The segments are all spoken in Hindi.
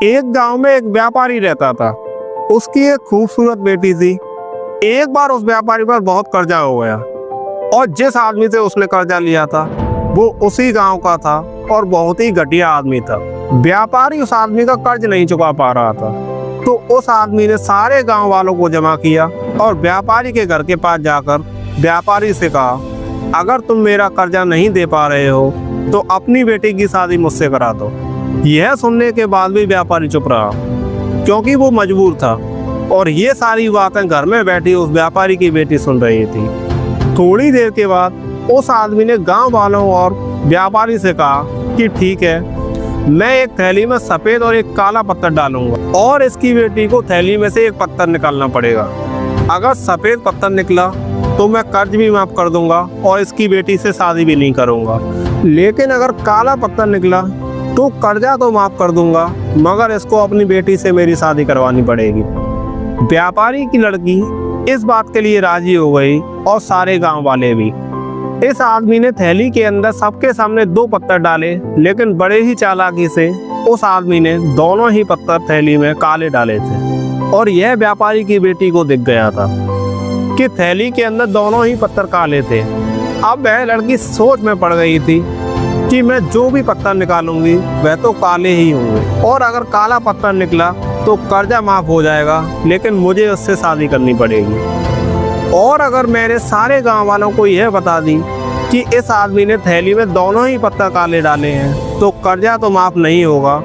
एक गांव में एक व्यापारी रहता था। उसकी एक खूबसूरत बेटी थी। एक बार उस व्यापारी पर बहुत कर्जा हो गया और जिस आदमी से उसने कर्जा लिया था वो उसी गांव का था और बहुत ही घटिया आदमी था। व्यापारी उस आदमी का कर्ज नहीं चुका पा रहा था, तो उस आदमी ने सारे गांव वालों को जमा किया और व्यापारी के घर के पास जाकर व्यापारी से कहा, अगर तुम मेरा कर्जा नहीं दे पा रहे हो तो अपनी बेटी की शादी मुझसे करा दो। यह सुनने के बाद भी व्यापारी चुप रहा, क्योंकि वो मजबूर था और ये सारी बातें घर में बैठी उस व्यापारी की बेटी सुन रही थी। थोड़ी देर के बाद उस आदमी ने गांव वालों और व्यापारी से कहा कि ठीक है, मैं एक थैली में सफ़ेद और एक काला पत्थर डालूंगा और इसकी बेटी को थैली में से एक पत्थर निकालना पड़ेगा। अगर सफ़ेद पत्थर निकला तो मैं कर्ज भी माफ़ कर दूंगा और इसकी बेटी से शादी भी नहीं करूंगा, लेकिन अगर काला पत्थर निकला तो कर्जा तो माफ़ कर दूंगा, मगर इसको अपनी बेटी से मेरी शादी करवानी पड़ेगी। व्यापारी की लड़की इस बात के लिए राजी हो गई और सारे गांव वाले भी। इस आदमी ने थैली के अंदर सबके सामने 2 पत्थर डाले, लेकिन बड़े ही चालाकी से उस आदमी ने दोनों ही पत्थर थैली में काले डाले थे और यह व्यापारी की बेटी को दिख गया था कि थैली के अंदर दोनों ही पत्थर काले थे। अब वह लड़की सोच में पड़ गई थी कि मैं जो भी पत्थर निकालूंगी वह तो काले ही होंगे और अगर काला पत्थर निकला तो कर्जा माफ़ हो जाएगा, लेकिन मुझे उससे शादी करनी पड़ेगी। और अगर मैंने सारे गांव वालों को यह बता दी कि इस आदमी ने थैली में दोनों ही पत्थर काले डाले हैं तो कर्जा तो माफ़ नहीं होगा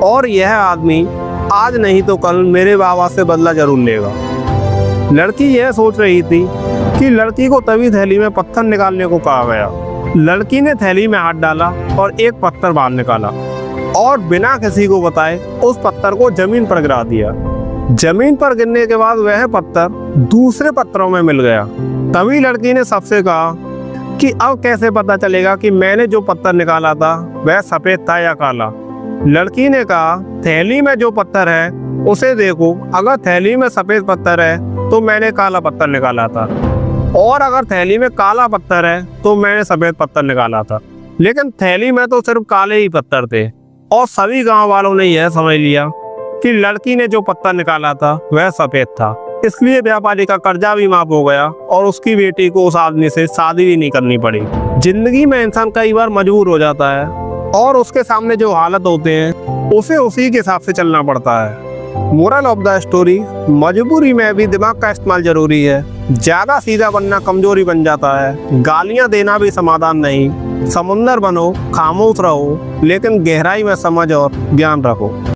और यह आदमी आज नहीं तो कल मेरे बाबा से बदला जरूर लेगा। लड़की यह सोच रही थी कि लड़की को तभी थैली में पत्थर निकालने को कहा गया। लड़की ने थैली में हाथ डाला और एक पत्थर बाहर निकाला और बिना किसी को बताए उस पत्थर को जमीन पर गिरा दिया। जमीन पर गिरने के बाद वह पत्थर दूसरे पत्थरों में मिल गया। तभी लड़की ने सबसे कहा कि अब कैसे पता चलेगा कि मैंने जो पत्थर निकाला था वह सफ़ेद था या काला। लड़की ने कहा, थैली में जो पत्थर है उसे देखो, अगर थैली में सफ़ेद पत्थर है तो मैंने काला पत्थर निकाला था और अगर थैली में काला पत्थर है तो मैंने सफ़ेद पत्थर निकाला था, लेकिन थैली में तो सिर्फ काले ही पत्थर थे। और सभी गांव वालों ने यह समझ लिया कि लड़की ने जो पत्थर निकाला था वह सफ़ेद था, इसलिए व्यापारी का कर्जा भी माफ़ हो गया और उसकी बेटी को उस आदमी से शादी भी नहीं करनी पड़ी। जिंदगी में इंसान कई बार मजबूर हो जाता है और उसके सामने जो हालत होते हैं उसे उसी के हिसाब से चलना पड़ता है। मोरल ऑफ द स्टोरी, मजबूरी में भी दिमाग का इस्तेमाल जरूरी है। ज्यादा सीधा बनना कमजोरी बन जाता है। गालियां देना भी समाधान नहीं। समुंदर बनो, खामोश रहो, लेकिन गहराई में समझ और ज्ञान रखो।